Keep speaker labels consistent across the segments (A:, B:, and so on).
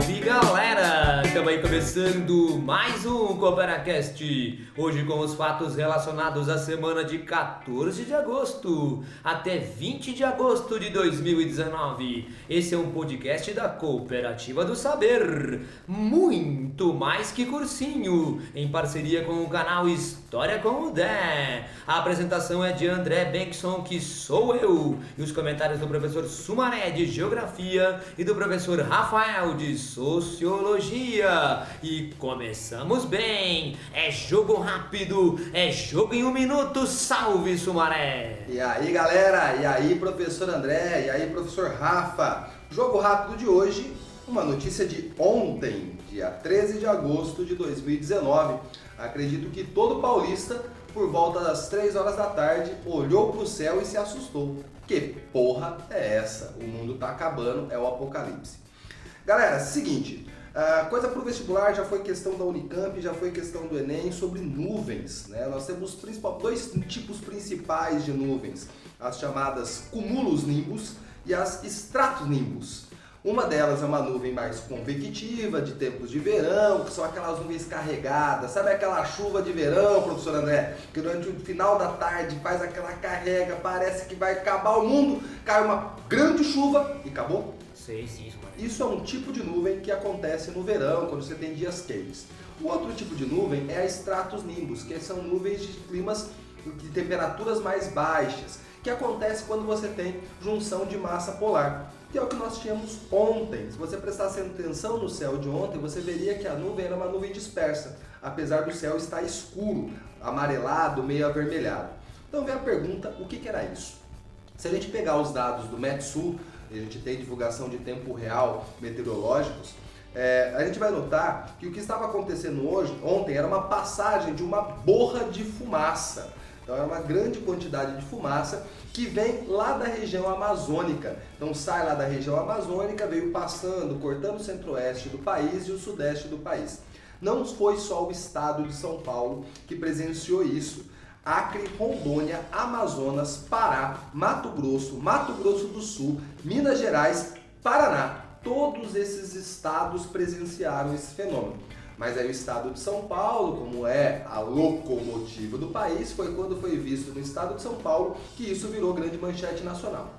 A: Salve galera! Estamos aí começando mais um CooperaCast. Hoje com os fatos relacionados à semana de 14 de agosto até 20 de agosto de 2019. Esse é um podcast da Cooperativa do Saber, muito mais que cursinho, em parceria com o canal História com o Dé. A apresentação é de André Benckson, que sou eu, e os comentários do professor Sumaré de Geografia e do professor Rafael de Sociologia. E começamos bem, é jogo rápido, é jogo em um minuto, salve Sumaré!
B: E aí galera, e aí professor André, e aí professor Rafa. Jogo rápido de hoje, uma notícia de ontem, dia 13 de agosto de 2019. Acredito que todo paulista, por volta das 3 horas da tarde, olhou pro céu e se assustou. Que porra é essa? O mundo tá acabando, é o apocalipse. Galera, seguinte, coisa pro vestibular já foi questão da Unicamp, já foi questão do Enem sobre nuvens, né? Nós temos dois tipos principais de nuvens, as chamadas cumulus-nimbus e as stratus-nimbus. Uma delas é uma nuvem mais convectiva, de tempos de verão, que são aquelas nuvens carregadas. Sabe aquela chuva de verão, professor André? Que durante o final da tarde faz aquela carrega, parece que vai acabar o mundo, cai uma grande chuva e acabou?
A: Sei sim, Sumaré.
B: Isso é um tipo de nuvem que acontece no verão, quando você tem dias quentes. O outro tipo de nuvem é a stratus nimbus, que são nuvens de climas de temperaturas mais baixas, que acontece quando você tem junção de massa polar, que é o que nós tínhamos ontem. Se você prestasse atenção no céu de ontem, você veria que a nuvem era uma nuvem dispersa, apesar do céu estar escuro, amarelado, meio avermelhado. Então vem a pergunta, o que era isso? Se a gente pegar os dados do Metsul, a gente tem divulgação de tempo real meteorológicos, a gente vai notar que o que estava acontecendo ontem era uma passagem de uma borra de fumaça. Então era uma grande quantidade de fumaça que vem lá da região amazônica. Então sai lá da região amazônica, veio passando, cortando o centro-oeste do país e o sudeste do país. Não foi só o estado de São Paulo que presenciou isso. Acre, Rondônia, Amazonas, Pará, Mato Grosso do Sul, Minas Gerais, Paraná. Todos esses estados presenciaram esse fenômeno. Mas aí o estado de São Paulo, como é a locomotiva do país, foi quando foi visto no estado de São Paulo que isso virou grande manchete nacional.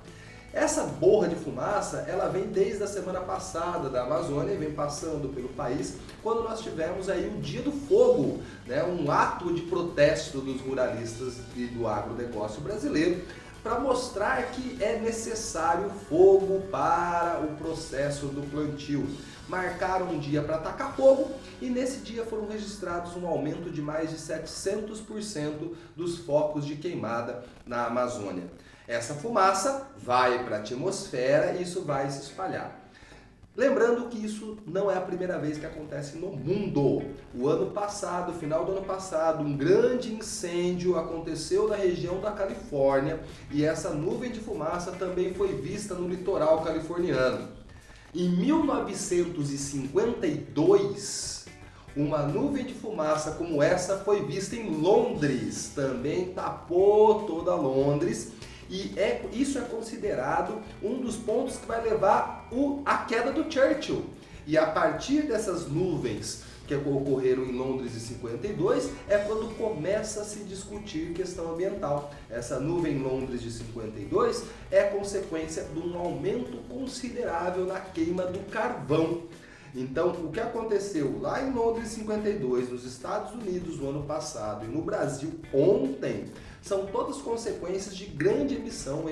B: Essa borra de fumaça, ela vem desde a semana passada da Amazônia e vem passando pelo país, quando nós tivemos aí o Dia do Fogo, né? Um ato de protesto dos ruralistas e do agronegócio brasileiro, para mostrar que é necessário fogo para o processo do plantio. Marcaram um dia para atacar fogo e nesse dia foram registrados um aumento de mais de 700% dos focos de queimada na Amazônia. Essa fumaça vai para a atmosfera e isso vai se espalhar. Lembrando que isso não é a primeira vez que acontece no mundo. O ano passado, final do ano passado, um grande incêndio aconteceu na região da Califórnia e essa nuvem de fumaça também foi vista no litoral californiano. Em 1952, uma nuvem de fumaça como essa foi vista em Londres, também tapou toda Londres. E isso é considerado um dos pontos que vai levar à queda do Churchill. E a partir dessas nuvens que ocorreram em Londres em 52, é quando começa a se discutir questão ambiental. Essa nuvem em Londres de 52 é consequência de um aumento considerável na queima do carvão. Então, o que aconteceu lá em Londres em 52, nos Estados Unidos no ano passado e no Brasil ontem, são todas consequências de grande emissão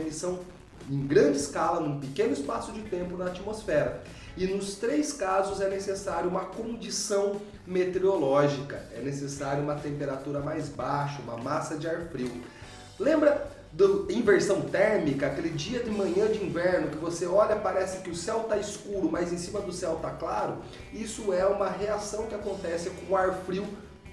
B: em grande escala, num pequeno espaço de tempo na atmosfera. E nos 3 casos é necessário uma condição meteorológica, é necessário uma temperatura mais baixa, uma massa de ar frio. Lembra da inversão térmica, aquele dia de manhã de inverno que você olha, parece que o céu está escuro, mas em cima do céu está claro? Isso é uma reação que acontece com o ar frio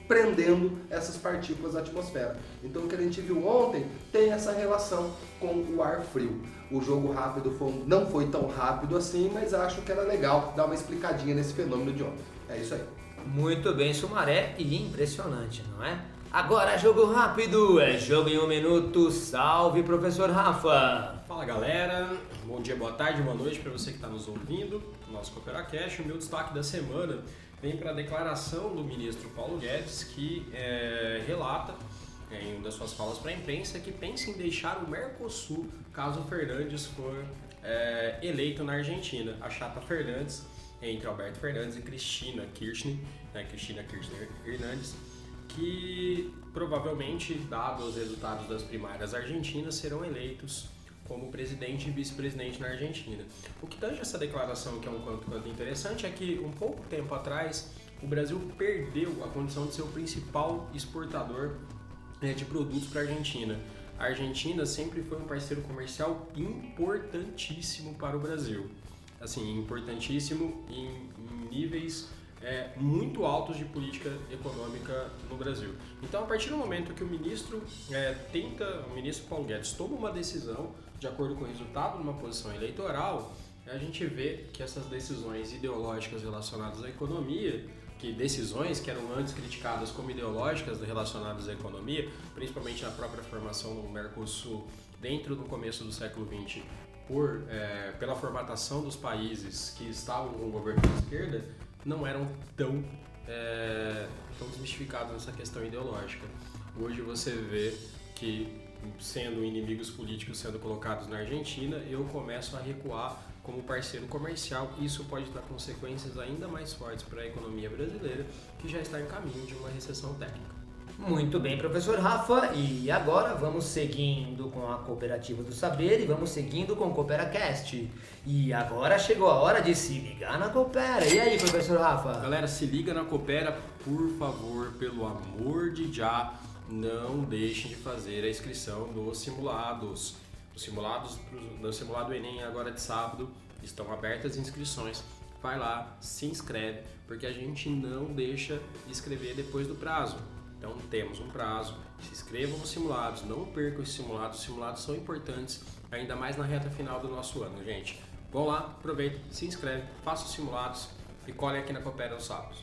B: prendendo essas partículas da atmosfera. Então o que a gente viu ontem tem essa relação com o ar frio. O jogo rápido não foi tão rápido assim, mas acho que era legal dar uma explicadinha nesse fenômeno de ontem. É isso aí.
A: Muito bem, Sumaré, e impressionante, não é? Agora jogo rápido, é jogo em um minuto, salve professor Rafa!
C: Fala galera, Bom dia, boa tarde, boa noite para você que está nos ouvindo, no nosso CooperaCast. O meu destaque da semana vem para a declaração do ministro Paulo Guedes, que relata em uma das suas falas para a imprensa que pensa em deixar o Mercosul caso Fernandes for eleito na Argentina. A chapa Fernandes, entre Alberto Fernandes e Cristina Kirchner Hernandes, que provavelmente, dados os resultados das primárias argentinas, serão eleitos como presidente e vice-presidente na Argentina. O que tange essa declaração, que é um quanto interessante, é que um pouco tempo atrás o Brasil perdeu a condição de ser o principal exportador de produtos para a Argentina. A Argentina sempre foi um parceiro comercial importantíssimo para o Brasil. Assim, importantíssimo em níveis muito altos de política econômica no Brasil. Então, a partir do momento que o ministro Paulo Guedes toma uma decisão de acordo com o resultado de uma posição eleitoral, a gente vê que essas decisões ideológicas relacionadas à economia, decisões que eram antes criticadas como ideológicas relacionadas à economia, principalmente na própria formação do Mercosul dentro do começo do século XX, pela formatação dos países que estavam com o governo de esquerda, não eram tão desmistificados nessa questão ideológica. Hoje você vê que, sendo inimigos políticos sendo colocados na Argentina, eu começo a recuar como parceiro comercial. Isso pode dar consequências ainda mais fortes para a economia brasileira, que já está em caminho de uma recessão técnica.
A: Muito bem, professor Rafa, e agora vamos seguindo com a Cooperativa do Saber e vamos seguindo com o CooperaCast. E agora chegou a hora de se ligar na Coopera. E aí, professor Rafa?
C: Galera, se liga na Coopera, por favor, pelo amor de Já, não deixem de fazer a inscrição dos simulados. Do simulado Enem agora de sábado estão abertas as inscrições. Vai lá, se inscreve, porque a gente não deixa de escrever depois do prazo. Então temos um prazo, se inscrevam nos simulados, não percam os simulados são importantes, ainda mais na reta final do nosso ano, gente. Vão lá, aproveita, se inscreve, faça os simulados e colhem aqui na Coopera aos sábados.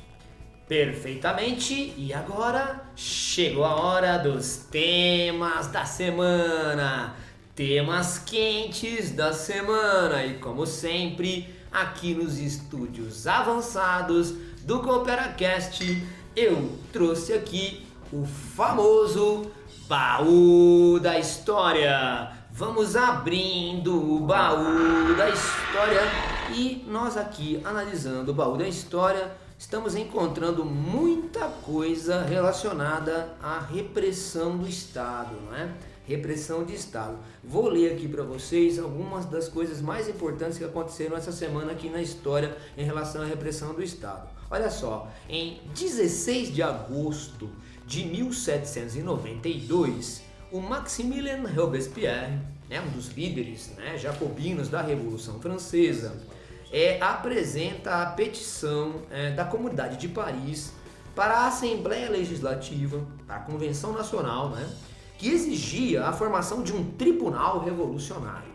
A: Perfeitamente, e agora chegou a hora dos temas da semana, temas quentes da semana, e como sempre, aqui nos estúdios avançados do CooperaCast, eu trouxe aqui o famoso Baú da História. Vamos abrindo o Baú da História e nós aqui analisando o Baú da História estamos encontrando muita coisa relacionada à repressão do Estado, não é? Repressão de Estado. Vou ler aqui para vocês algumas das coisas mais importantes que aconteceram essa semana aqui na história em relação à repressão do Estado. Olha só, em 16 de agosto de 1792, o Maximilien Robespierre, um dos líderes jacobinos da Revolução Francesa, apresenta a petição da Comunidade de Paris para a Assembleia Legislativa, para a Convenção Nacional, que exigia a formação de um tribunal revolucionário.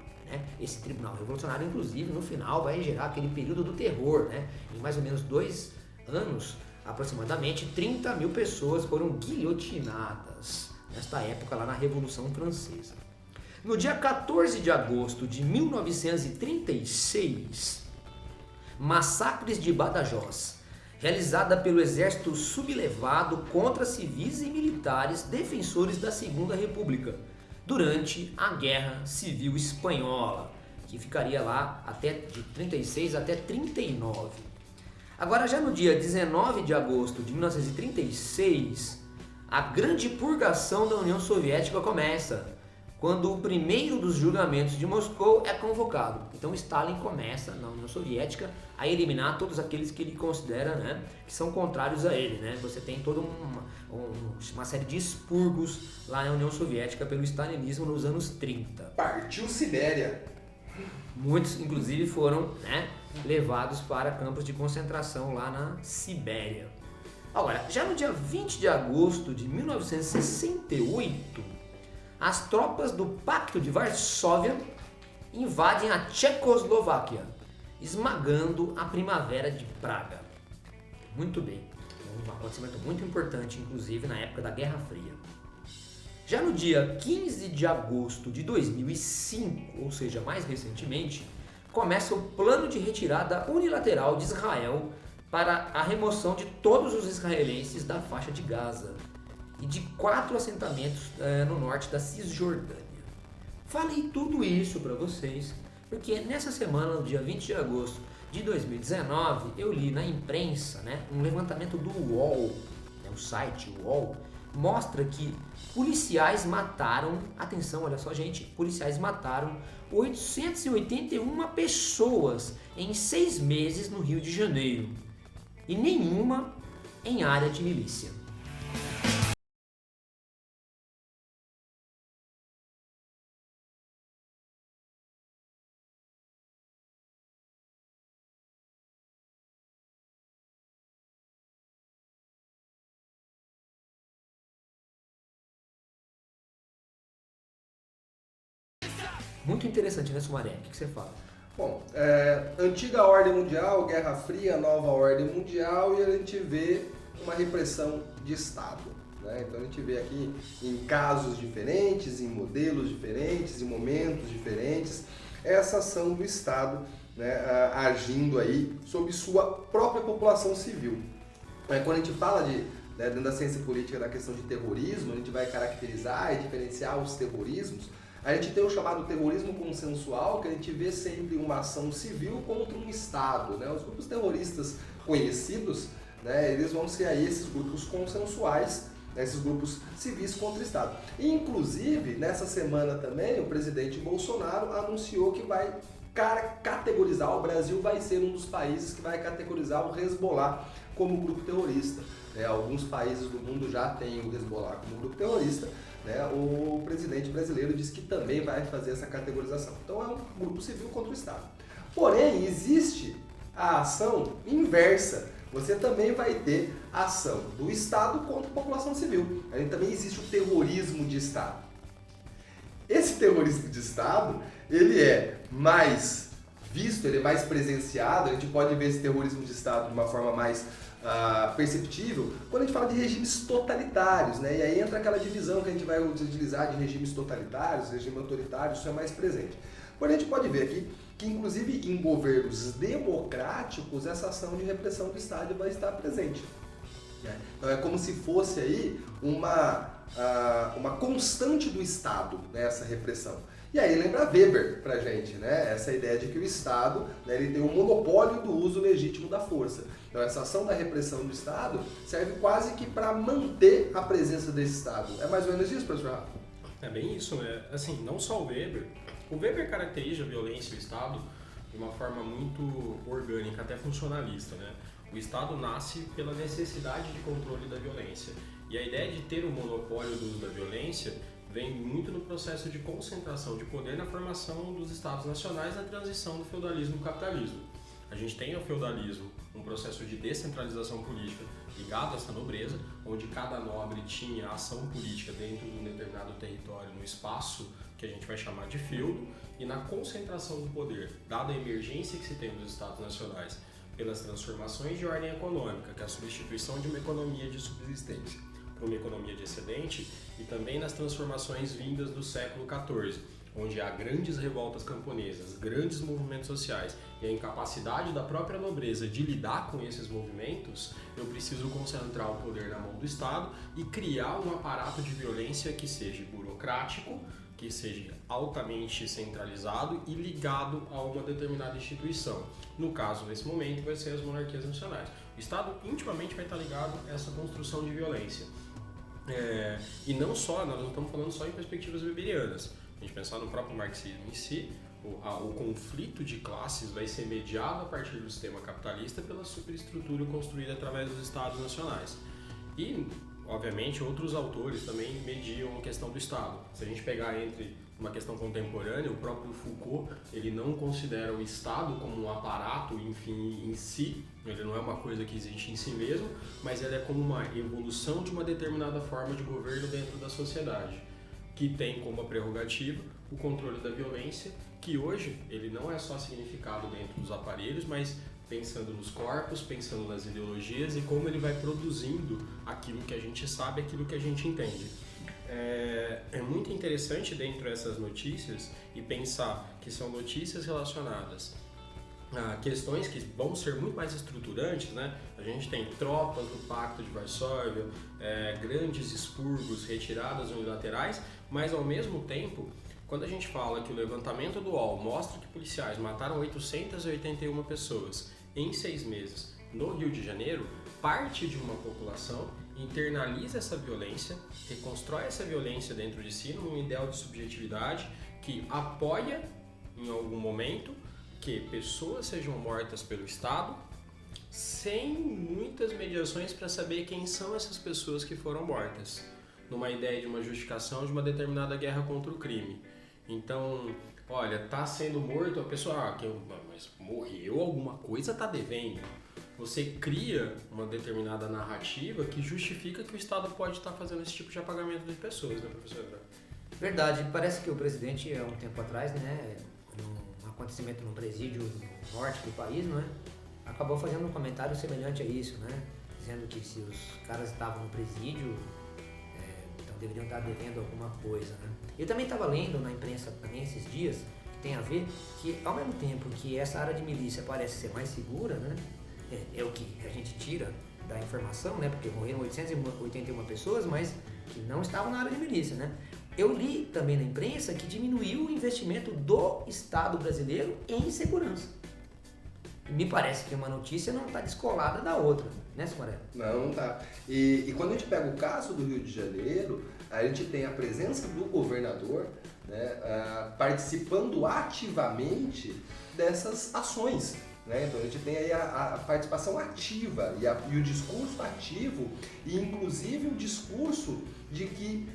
A: Esse tribunal revolucionário, inclusive, no final vai gerar aquele período do terror. Em mais ou menos 2 anos, aproximadamente 30 mil pessoas foram guilhotinadas nesta época lá na Revolução Francesa. No dia 14 de agosto de 1936, massacres de Badajoz, realizada pelo exército sublevado contra civis e militares defensores da Segunda República, durante a Guerra Civil Espanhola, que ficaria lá de 36 até 39. Agora, já no dia 19 de agosto de 1936, a grande purgação da União Soviética começa, quando o primeiro dos julgamentos de Moscou é convocado. Então Stalin começa, na União Soviética, a eliminar todos aqueles que ele considera que são contrários a ele. Você tem toda uma série de expurgos lá na União Soviética pelo stalinismo nos anos 30.
B: Partiu Sibéria!
A: Muitos, inclusive, foram levados para campos de concentração lá na Sibéria. Agora, já no dia 20 de agosto de 1968, as tropas do Pacto de Varsóvia invadem a Tchecoslováquia, esmagando a Primavera de Praga. Muito bem, um acontecimento muito importante, inclusive na época da Guerra Fria. Já no dia 15 de agosto de 2005, ou seja, mais recentemente, começa o plano de retirada unilateral de Israel para a remoção de todos os israelenses da faixa de Gaza e de 4 assentamentos no norte da Cisjordânia. Falei tudo isso para vocês porque nessa semana, no dia 20 de agosto de 2019, eu li na imprensa, um levantamento do UOL, o site UOL, mostra que policiais mataram, atenção, olha só gente, policiais mataram 881 pessoas em 6 meses no Rio de Janeiro e nenhuma em área de milícia. Muito interessante, né, Sumaré? O que você fala?
B: Bom, antiga ordem mundial, Guerra Fria, nova ordem mundial, e a gente vê uma repressão de Estado. Né? Então a gente vê aqui em casos diferentes, em modelos diferentes, em momentos diferentes, essa ação do Estado, né, agindo aí sobre sua própria população civil. Quando a gente fala dentro da ciência política da questão de terrorismo, a gente vai caracterizar e diferenciar os terrorismos. A gente tem o chamado terrorismo consensual, que a gente vê sempre uma ação civil contra um Estado. Né? Os grupos terroristas conhecidos, né, eles vão ser aí esses grupos consensuais, né, esses grupos civis contra o Estado. E, inclusive, nessa semana também, o presidente Bolsonaro anunciou que vai categorizar, o Brasil vai ser um dos países que vai categorizar o Hezbollah como grupo terrorista. Né? Alguns países do mundo já têm o Hezbollah como grupo terrorista. Né, o presidente brasileiro disse que também vai fazer essa categorização. Então é um grupo civil contra o Estado. Porém, existe a ação inversa. Você também vai ter a ação do Estado contra a população civil. Aí também existe o terrorismo de Estado. Esse terrorismo de Estado, ele é mais visto, ele é mais presenciado, a gente pode ver esse terrorismo de Estado de uma forma mais perceptível quando a gente fala de regimes totalitários, né? E aí entra aquela divisão que a gente vai utilizar de regimes totalitários, regime autoritário, isso é mais presente. Porém, a gente pode ver aqui que, inclusive, em governos democráticos, essa ação de repressão do Estado vai estar presente. Né? Então é como se fosse aí uma constante do Estado, né, essa repressão. E aí lembra Weber pra gente, né? Essa ideia de que o Estado, né, ele tem um monopólio do uso legítimo da força. Então essa ação da repressão do Estado serve quase que para manter a presença desse Estado. É mais ou menos isso, professor Rafa?
C: É bem isso, né? Assim, não só o Weber caracteriza a violência e o Estado de uma forma muito orgânica, até funcionalista, né? O Estado nasce pela necessidade de controle da violência. E a ideia de ter o monopólio do uso da violência vem muito no processo de concentração de poder na formação dos Estados nacionais na transição do feudalismo para o capitalismo. A gente tem o feudalismo, um processo de descentralização política ligado a essa nobreza, onde cada nobre tinha ação política dentro de um determinado território, no espaço que a gente vai chamar de feudo, e na concentração do poder, dada a emergência que se tem nos Estados nacionais, pelas transformações de ordem econômica, que é a substituição de uma economia de subsistência por uma economia de excedente, e também nas transformações vindas do século XIV, onde há grandes revoltas camponesas, grandes movimentos sociais e a incapacidade da própria nobreza de lidar com esses movimentos, eu preciso concentrar o poder na mão do Estado e criar um aparato de violência que seja burocrático, que seja altamente centralizado e ligado a uma determinada instituição. No caso, nesse momento, vai ser as monarquias nacionais. O Estado intimamente vai estar ligado a essa construção de violência. E não só, nós não estamos falando só em perspectivas weberianas. A gente pensar no próprio marxismo em si, o conflito de classes vai ser mediado a partir do sistema capitalista pela superestrutura construída através dos Estados nacionais. E, obviamente, outros autores também mediam a questão do Estado. Se a gente pegar entre uma questão contemporânea, o próprio Foucault, ele não considera o Estado como um aparato, enfim, em si, ele não é uma coisa que existe em si mesmo, mas ele é como uma evolução de uma determinada forma de governo dentro da sociedade, que tem como prerrogativa o controle da violência, que hoje ele não é só significado dentro dos aparelhos, mas pensando nos corpos, pensando nas ideologias e como ele vai produzindo aquilo que a gente sabe, aquilo que a gente entende. é muito interessante dentro dessas notícias e pensar que são notícias relacionadas a questões que vão ser muito mais estruturantes, né? A gente tem tropas do Pacto de Varsóvia, grandes expurgos, retiradas unilaterais, mas ao mesmo tempo, quando a gente fala que o levantamento do UOL mostra que policiais mataram 881 pessoas em 6 meses no Rio de Janeiro, parte de uma população internaliza essa violência, reconstrói essa violência dentro de si num ideal de subjetividade que apoia, em algum momento, que pessoas sejam mortas pelo Estado sem muitas mediações para saber quem são essas pessoas que foram mortas, numa ideia de uma justificação de uma determinada guerra contra o crime. Então, olha, tá sendo morto a pessoa, mas morreu, alguma coisa tá devendo. Você cria uma determinada narrativa que justifica que o Estado pode estar fazendo esse tipo de apagamento de pessoas, né, professora?
A: Verdade, parece que o presidente, há um tempo atrás, né, num acontecimento no presídio no norte do país, não é? Acabou fazendo um comentário semelhante a isso, né? Dizendo que se os caras estavam no presídio, então deveriam estar devendo alguma coisa, né? Eu também estava lendo na imprensa também esses dias, que tem a ver que ao mesmo tempo que essa área de milícia parece ser mais segura, né? É o que a gente tira da informação, né? Porque morreram 881 pessoas, mas que não estavam na área de milícia, né? Eu li também na imprensa que diminuiu o investimento do Estado brasileiro em segurança. Me parece que uma notícia não está descolada da outra, né, Sumaré?
B: Não tá. E quando a gente pega o caso do Rio de Janeiro, a gente tem a presença do governador, né, participando ativamente dessas ações. Né? Então a gente tem aí a participação ativa e o discurso ativo, e inclusive o discurso de que,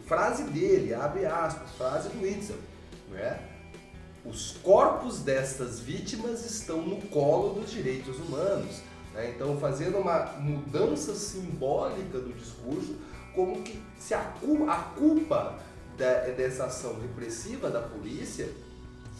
B: frase dele, abre aspas, frase do Itzel, né? Os corpos dessas vítimas estão no colo dos direitos humanos. Né? Então, fazendo uma mudança simbólica do discurso, como que se a culpa dessa ação repressiva da polícia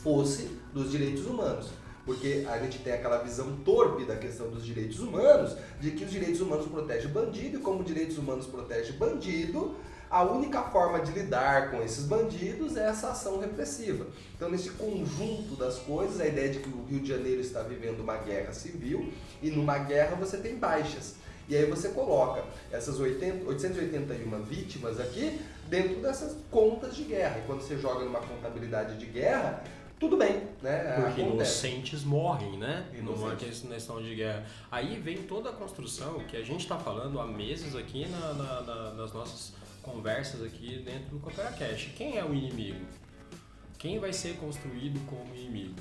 B: fosse dos direitos humanos. Porque a gente tem aquela visão torpe da questão dos direitos humanos, de que os direitos humanos protegem bandido, e como direitos humanos protegem bandido, a única forma de lidar com esses bandidos é essa ação repressiva. Então, nesse conjunto das coisas, a ideia de que o Rio de Janeiro está vivendo uma guerra civil, e numa guerra você tem baixas. E aí você coloca essas 881 vítimas aqui dentro dessas contas de guerra. E quando você joga numa contabilidade de guerra, tudo bem, né?
C: Porque
B: acontece.
C: Inocentes morrem, né? Numa
B: Inocentes.
C: questão de guerra. Aí vem toda a construção que a gente está falando há meses aqui nas nossas conversas aqui dentro do CooperaCast. Quem é o inimigo? Quem vai ser construído como inimigo?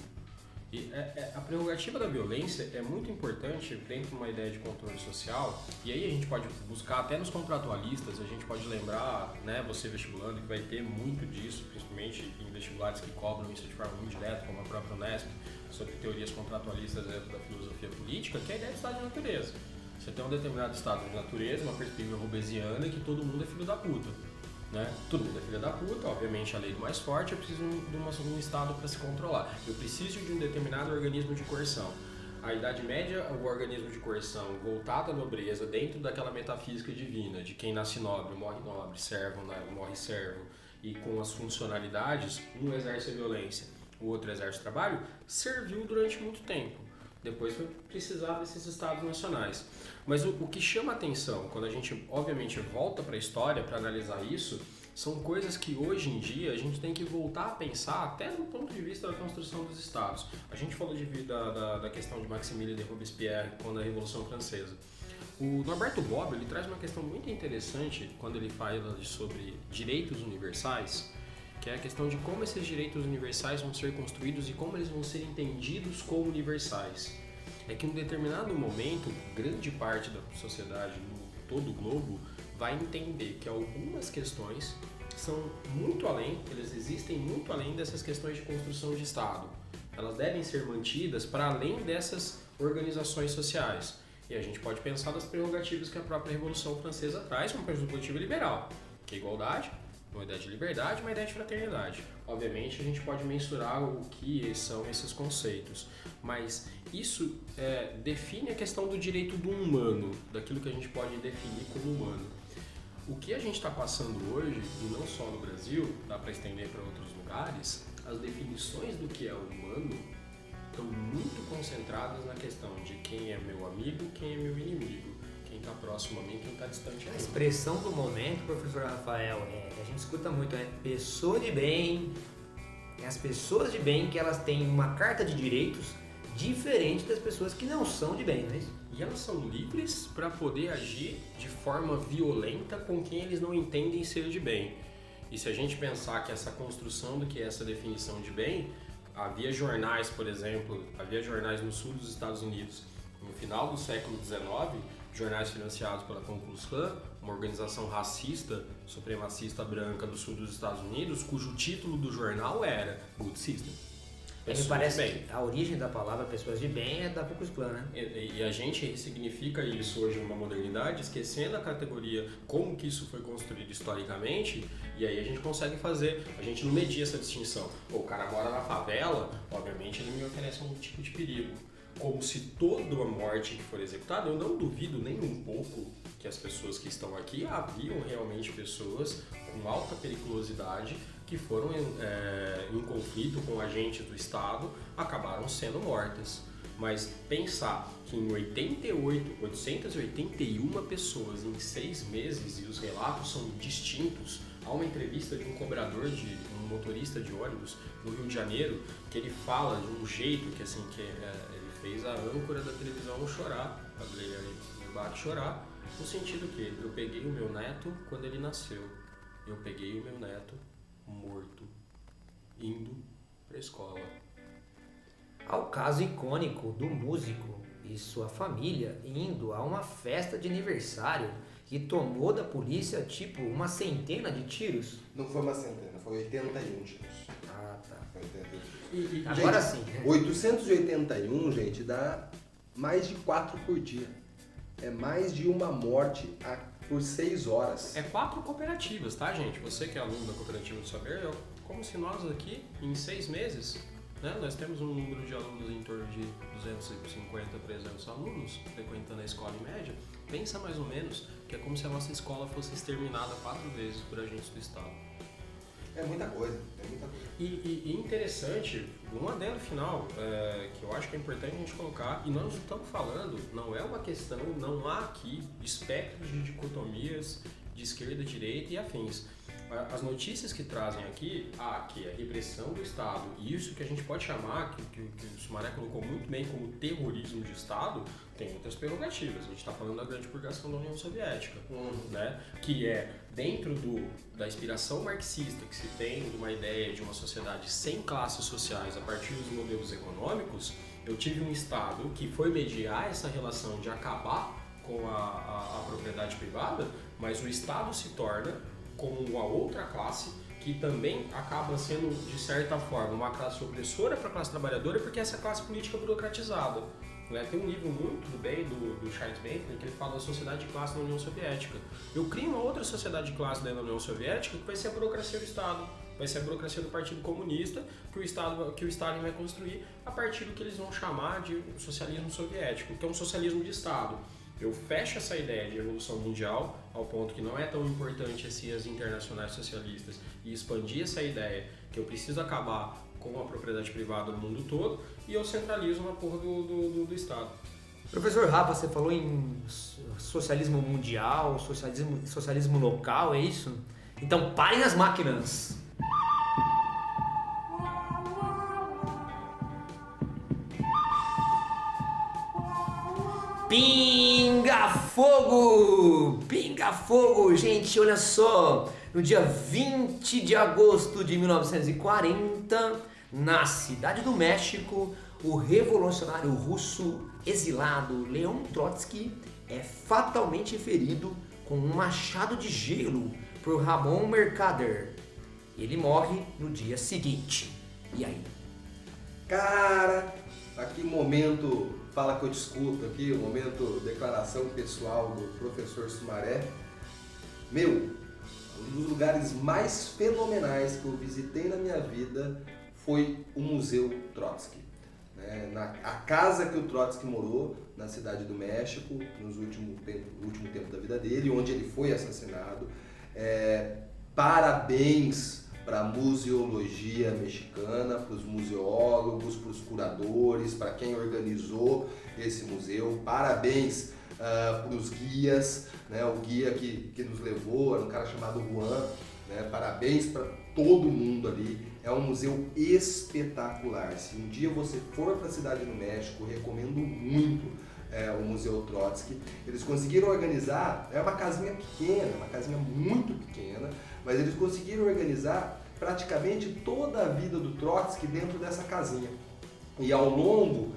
C: E a prerrogativa da violência é muito importante dentro de uma ideia de controle social, e aí a gente pode buscar até nos contratualistas, a gente pode lembrar, né, você vestibulando, que vai ter muito disso, principalmente em vestibulares que cobram isso de forma muito direta, como a própria Unesp, sobre teorias contratualistas dentro da filosofia política, que é a ideia de estado de natureza. Você tem um determinado estado de natureza, uma perspectiva robesiana, que todo mundo é filho da puta. Né? Todo mundo é filho da puta, obviamente a lei do mais forte, eu preciso de um Estado para se controlar. Eu preciso de um determinado organismo de coerção. A Idade Média, o organismo de coerção voltado à nobreza, dentro daquela metafísica divina, de quem nasce nobre, morre nobre, servo, morre servo, e com as funcionalidades, um exerce a violência, o outro exerce o trabalho, serviu durante muito tempo. Depois foi precisar desses estados nacionais. Mas o que chama a atenção, quando a gente, obviamente, volta para a história para analisar isso, são coisas que hoje em dia a gente tem que voltar a pensar até do ponto de vista da construção dos estados. A gente falou da questão de Maximilien de Robespierre quando a Revolução Francesa. O Norberto Bobbio, ele traz uma questão muito interessante quando ele fala sobre direitos universais, que é a questão de como esses direitos universais vão ser construídos e como eles vão ser entendidos como universais. É que em um determinado momento, grande parte da sociedade, todo o globo, vai entender que algumas questões são muito além, eles existem muito além dessas questões de construção de Estado. Elas devem ser mantidas para além dessas organizações sociais. E a gente pode pensar das prerrogativas que a própria Revolução Francesa traz, uma perspectiva liberal, que é igualdade, uma ideia de liberdade, uma ideia de fraternidade. Obviamente a gente pode mensurar o que são esses conceitos, mas isso define a questão do direito do humano, daquilo que a gente pode definir como humano. o que a gente está passando hoje, e não só no Brasil, dá para estender para outros lugares, as definições do que é humano estão muito concentradas na questão de quem é meu amigo, quem é meu inimigo, quem está próximo a mim, quem está distante a
A: A
C: mim.
A: expressão do momento, professor Rafael, a gente escuta muito, pessoa de bem, as pessoas de bem que elas têm uma carta de direitos diferente das pessoas que não são de bem, não é isso?
C: E elas são livres para poder agir de forma violenta com quem eles não entendem ser de bem. E se a gente pensar que essa construção do que é essa definição de bem, havia jornais, por exemplo, havia jornais no sul dos Estados Unidos, no final do século XIX, jornais financiados pela Ku Klux Klan, uma organização racista, supremacista branca do sul dos Estados Unidos, cujo título do jornal era Good System.
A: Me parece que a origem da palavra pessoas de bem é da Ku Klux Klan, né?
C: E a gente ressignifica isso hoje numa modernidade, esquecendo a categoria como que isso foi construído historicamente, e aí a gente consegue fazer, a gente não media essa distinção. O cara mora na favela, obviamente ele me oferece um tipo de perigo. Como se toda a morte que for executada, eu não duvido nem um pouco que as pessoas que estão aqui haviam realmente pessoas com alta periculosidade que foram em conflito com agentes do Estado, acabaram sendo mortas. Mas pensar que em 881 pessoas em 6 meses, e os relatos são distintos, há uma entrevista de um cobrador, um motorista de ônibus no Rio de Janeiro, que ele fala de um jeito que assim, ele fez a âncora da televisão chorar, a Adriana Bach chorar, no sentido que eu peguei o meu neto quando ele nasceu, eu peguei o meu neto morto, indo para a escola.
A: Ao caso icônico do músico e sua família indo a uma festa de aniversário que tomou da polícia tipo uma centena de tiros.
B: Não foi uma centena, foi 81 tiros.
A: Ah, tá.
B: Foi 81 tiros.
A: Agora
B: Gente,
A: sim.
B: 881, gente, dá mais de 4 por dia. É mais de uma morte por 6 horas.
C: É 4 cooperativas, tá, gente? Você que é aluno da Cooperativa do Saber, é como se nós aqui, em 6 meses, né, nós temos um número de alunos em torno de 250, 300 alunos frequentando a escola em média. Pensa mais ou menos que é como se a nossa escola fosse exterminada 4 vezes por agentes do Estado.
B: É muita coisa, é muita coisa.
C: E interessante, um adendo final, que eu acho que é importante a gente colocar, e nós estamos falando, não é uma questão, não há aqui espectros de dicotomias de esquerda, direita e afins. As notícias que trazem aqui, que é a repressão do Estado, e isso que a gente pode chamar, que o Sumaré colocou muito bem como terrorismo de Estado, tem outras prerrogativas. A gente está falando da grande purgação da União Soviética, né? Que é dentro da inspiração marxista que se tem de uma ideia de uma sociedade sem classes sociais a partir dos modelos econômicos. Eu tive um Estado que foi mediar essa relação de acabar com a propriedade privada, mas o Estado se torna como uma outra classe que também acaba sendo, de certa forma, uma classe opressora para a classe trabalhadora, porque essa classe política é burocratizada. Né? Tem um livro muito bem do Charles Bentley que ele fala da sociedade de classe na União Soviética. Eu crio uma outra sociedade de classe dentro da União Soviética que vai ser a burocracia do Estado, vai ser a burocracia do Partido Comunista que o Stalin vai construir a partir do que eles vão chamar de socialismo soviético, que é um socialismo de Estado. Eu fecho essa ideia de evolução mundial ao ponto que não é tão importante assim as internacionais socialistas e expandir essa ideia que eu preciso acabar com a propriedade privada no mundo todo e eu centralizo na porra do Estado.
A: Professor Rafa, você falou em socialismo mundial, socialismo local, é isso? Então parem as máquinas! Pinga fogo! Pinga fogo! Gente, olha só! No dia 20 de agosto de 1940, na cidade do México, o revolucionário russo exilado Leon Trotsky é fatalmente ferido com um machado de gelo por Ramon Mercader. Ele morre no dia seguinte. E aí?
B: Cara, aqui momento, fala que eu te escuto aqui, o momento declaração pessoal do professor Sumaré. Meu, um dos lugares mais fenomenais que eu visitei na minha vida foi o Museu Trotsky. né? A casa que o Trotsky morou na cidade do México, no último tempo da vida dele, onde ele foi assassinado. Parabéns para a museologia mexicana, para os museólogos, para os curadores, para quem organizou esse museu. Parabéns para os guias, né? O guia que nos levou era um cara chamado Juan. Né? Parabéns para todo mundo ali. É um museu espetacular. Se um dia você for para a cidade do México, recomendo muito o Museu Trotsky. Eles conseguiram organizar, é uma casinha pequena, uma casinha muito pequena, mas eles conseguiram organizar praticamente toda a vida do Trotsky dentro dessa casinha. E ao longo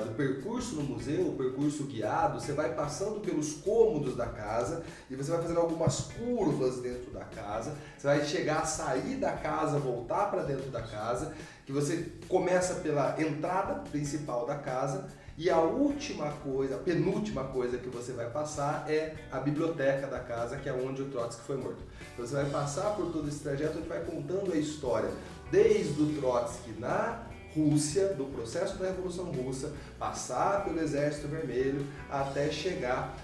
B: do percurso no museu, o percurso guiado, você vai passando pelos cômodos da casa e você vai fazendo algumas curvas dentro da casa, você vai chegar a sair da casa, voltar para dentro da casa, que você começa pela entrada principal da casa e a penúltima coisa que você vai passar é a biblioteca da casa, que é onde o Trotsky foi morto. Então você vai passar por todo esse trajeto onde vai contando a história, desde o Trotsky na Rússia, do processo da Revolução Russa, passar pelo Exército Vermelho até chegar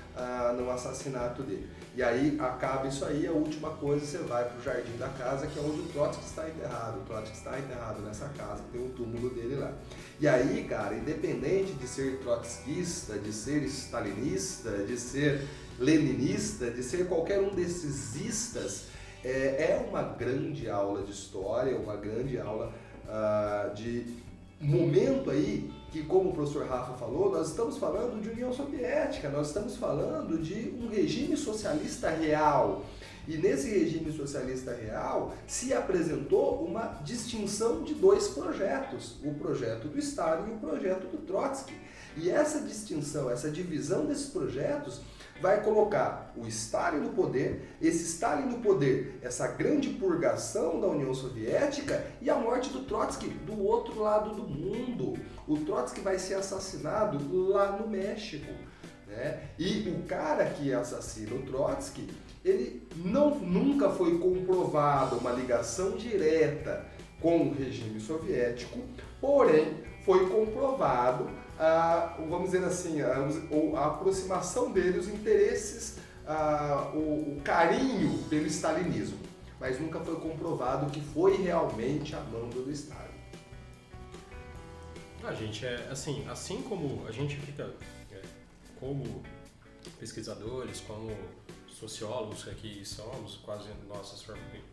B: no assassinato dele. E aí acaba isso aí, a última coisa, você vai para o jardim da casa, que é onde o Trotsky está enterrado. O Trotsky está enterrado nessa casa, tem o túmulo dele lá. E aí, cara, independente de ser trotskista, de ser stalinista, de ser leninista, de ser qualquer um desses istas, é uma grande aula de história, uma grande aula de momento aí que, como o professor Rafa falou, nós estamos falando de União Soviética, nós estamos falando de um regime socialista real. E nesse regime socialista real se apresentou uma distinção de dois projetos, o projeto do Stalin e o projeto do Trotsky. E essa distinção, essa divisão desses projetos vai colocar o Stalin no poder, esse Stalin no poder, essa grande purgação da União Soviética e a morte do Trotsky do outro lado do mundo. O Trotsky vai ser assassinado lá no México, né? E o cara que assassina o Trotsky, ele nunca foi comprovado uma ligação direta com o regime soviético, porém foi comprovado vamos dizer assim, a aproximação dele, os interesses, o carinho pelo stalinismo, mas nunca foi comprovado que foi realmente a mando do Stalin.
C: A gente assim como a gente fica como pesquisadores, como sociólogos que aqui somos, quase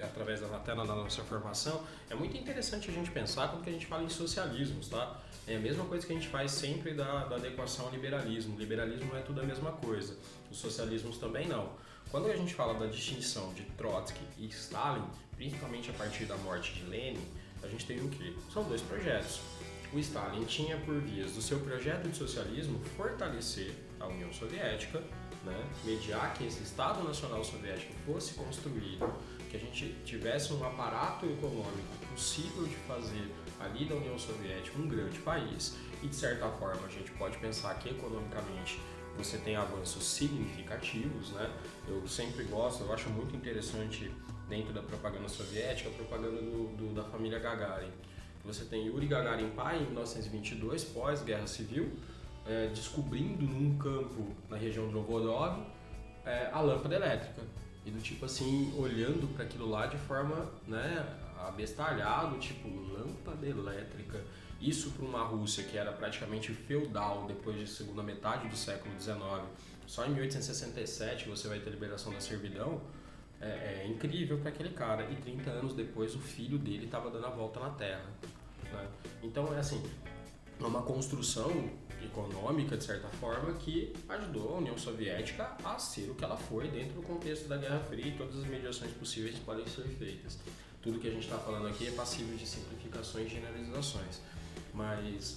C: através da nossa formação, é muito interessante a gente pensar quando que a gente fala em socialismos, tá? É a mesma coisa que a gente faz sempre da adequação ao liberalismo. O liberalismo não é tudo a mesma coisa, os socialismos também não. Quando a gente fala da distinção de Trotsky e Stalin, principalmente a partir da morte de Lenin, a gente tem o quê? São dois projetos. O Stalin tinha por vias do seu projeto de socialismo fortalecer a União Soviética, né? Mediar que esse Estado Nacional Soviético fosse construído, que a gente tivesse um aparato econômico possível de fazer ali da União Soviética um grande país, e de certa forma a gente pode pensar que economicamente você tem avanços significativos, né? Eu sempre gosto, eu acho muito interessante dentro da propaganda soviética a propaganda da família Gagarin. Você tem Yuri Gagarin pai em 1922, pós-guerra civil, descobrindo num campo na região de Novodov a lâmpada elétrica. E do tipo assim, olhando para aquilo lá de forma, né, abestalhado, tipo, lâmpada elétrica. Isso para uma Rússia que era praticamente feudal depois da segunda metade do século XIX. Só em 1867 você vai ter a liberação da servidão. É incrível para aquele cara. E 30 anos depois o filho dele estava dando a volta na Terra, né? Então é uma construção econômica, de certa forma, que ajudou a União Soviética a ser o que ela foi dentro do contexto da Guerra Fria, e todas as mediações possíveis podem ser feitas. Tudo que a gente está falando aqui é passível de simplificações e generalizações. Mas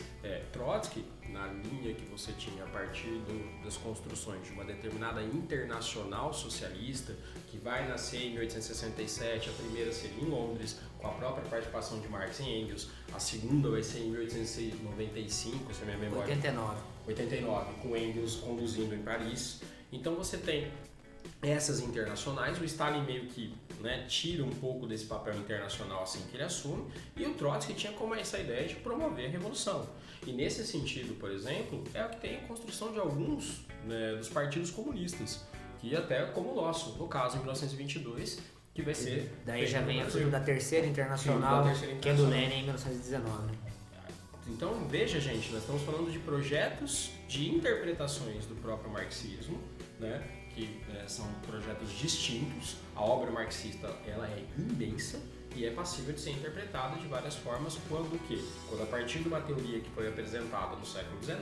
C: Trotsky, na linha que você tinha a partir das construções de uma determinada internacional socialista, que vai nascer em 1867, a primeira seria em Londres, com a própria participação de Marx e Engels, a segunda vai ser em 1895, se a minha memória...
A: 89,
C: com Engels conduzindo em Paris. Então você tem essas internacionais. O Stalin meio que, né, tira um pouco desse papel internacional assim que ele assume, e o Trotsky tinha como essa ideia de promover a revolução. E nesse sentido, por exemplo, é o que tem a construção de alguns, né, dos partidos comunistas, que até como o nosso, no caso em 1922, que vai ser...
D: Daí já vem a
C: Brasil.
D: fruto da Terceira Internacional,
C: Sim, da Terceira
D: que é do
C: Internacional.
D: Lenin em 1919. Né?
C: Então veja, gente, nós estamos falando de projetos de interpretações do próprio marxismo, né, que são projetos distintos. A obra marxista ela é imensa e é passível de ser interpretada de várias formas quando a partir de uma teoria que foi apresentada no século XIX,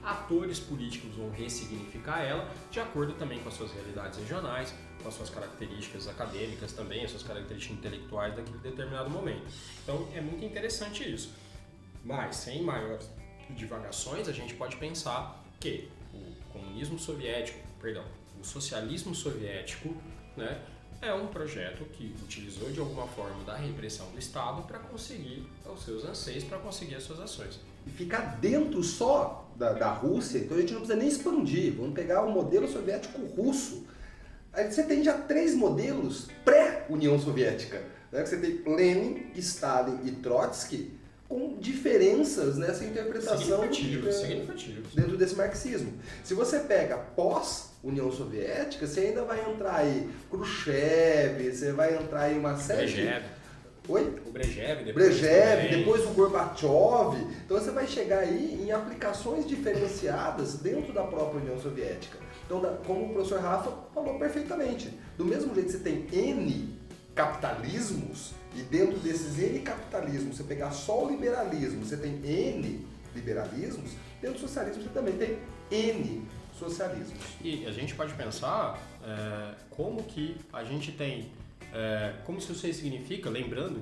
C: atores políticos vão ressignificar ela de acordo também com as suas realidades regionais, com as suas características acadêmicas também, as suas características intelectuais daquele determinado momento. Então é muito interessante isso. Mas, sem maiores divagações, a gente pode pensar que o socialismo soviético, né, é um projeto que utilizou de alguma forma da repressão do Estado para conseguir os seus anseios, para conseguir as suas ações.
B: E ficar dentro só da Rússia, então a gente não precisa nem expandir. Vamos pegar o modelo soviético russo. Aí você tem já 3 modelos pré-União Soviética. Né? Você tem Lenin, Stalin e Trotsky, com diferenças nessa interpretação
C: significativos.
B: dentro desse marxismo. Se você pega pós-União Soviética, você ainda vai entrar aí Khrushchev, você vai entrar aí uma série
C: Brejev.
B: Oi?
C: O Brejev,
B: Depois o Gorbachev. Então você vai chegar aí em aplicações diferenciadas dentro da própria União Soviética. Então, como o professor Rafa falou perfeitamente, do mesmo jeito que você tem N capitalismos, e dentro desses N capitalismos, você pegar só o liberalismo, você tem N liberalismos, dentro do socialismo você também tem N socialismos.
C: E a gente pode pensar como que a gente tem, como isso significa, lembrando,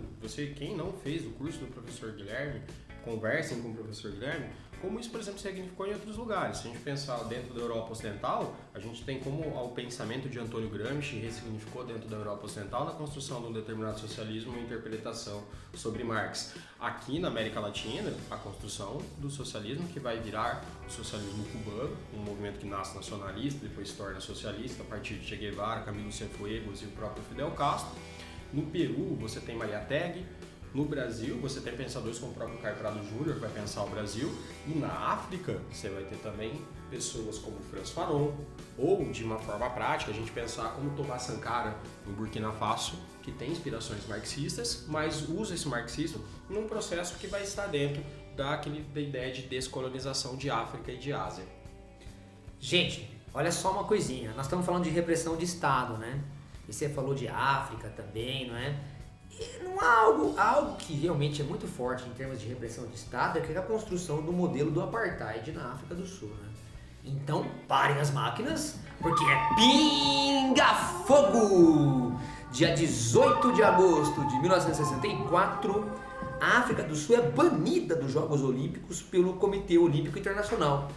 C: quem não fez o curso do professor Guilherme, conversem com o professor Guilherme, como isso, por exemplo, significou em outros lugares. Se a gente pensar dentro da Europa Ocidental, a gente tem como o pensamento de Antônio Gramsci ressignificou dentro da Europa Ocidental na construção de um determinado socialismo e interpretação sobre Marx. Aqui na América Latina, a construção do socialismo que vai virar o socialismo cubano, um movimento que nasce nacionalista, depois se torna socialista a partir de Che Guevara, Camilo Cienfuegos e o próprio Fidel Castro. No Peru, você tem Mariátegui. No Brasil, você tem pensadores como o próprio Caio Prado Júnior, que vai pensar o Brasil. E na África, você vai ter também pessoas como Franz Fanon, ou de uma forma prática, a gente pensar como Thomas Sankara, em Burkina Faso, que tem inspirações marxistas, mas usa esse marxismo num processo que vai estar dentro da ideia de descolonização de África e de Ásia.
D: Gente, olha só uma coisinha. Nós estamos falando de repressão de Estado, né? E você falou de África também, não é? E não há algo que realmente é muito forte em termos de repressão de Estado, é que é a construção do modelo do Apartheid na África do Sul, né? Então, parem as máquinas, porque é pinga-fogo! Dia 18 de agosto de 1964, a África do Sul é banida dos Jogos Olímpicos pelo Comitê Olímpico Internacional,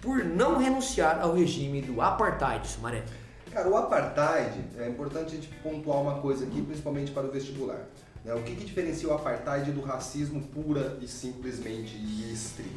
D: por não renunciar ao regime do Apartheid, Sumaré.
B: Cara, o Apartheid, é importante a gente pontuar uma coisa aqui, principalmente para o vestibular. Né? O que diferencia o Apartheid do racismo pura e simplesmente estrito?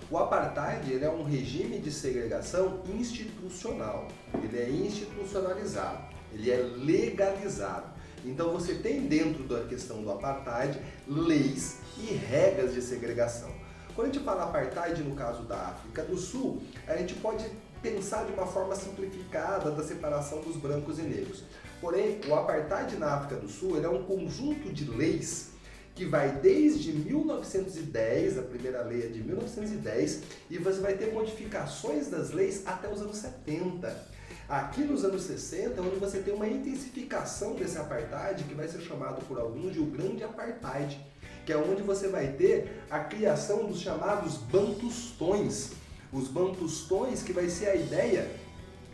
B: O Apartheid ele é um regime de segregação institucional, ele é institucionalizado, ele é legalizado. Então você tem dentro da questão do Apartheid leis e regras de segregação. Quando a gente fala Apartheid no caso da África do Sul, a gente pode pensar de uma forma simplificada da separação dos brancos e negros. Porém, o Apartheid na África do Sul ele é um conjunto de leis que vai desde 1910, a primeira lei é de 1910, e você vai ter modificações das leis até os anos 70. Aqui nos anos 60 é onde você tem uma intensificação desse Apartheid, que vai ser chamado por alguns de o Grande Apartheid, que é onde você vai ter a criação dos chamados bantustões. Os bantustões, que vai ser a ideia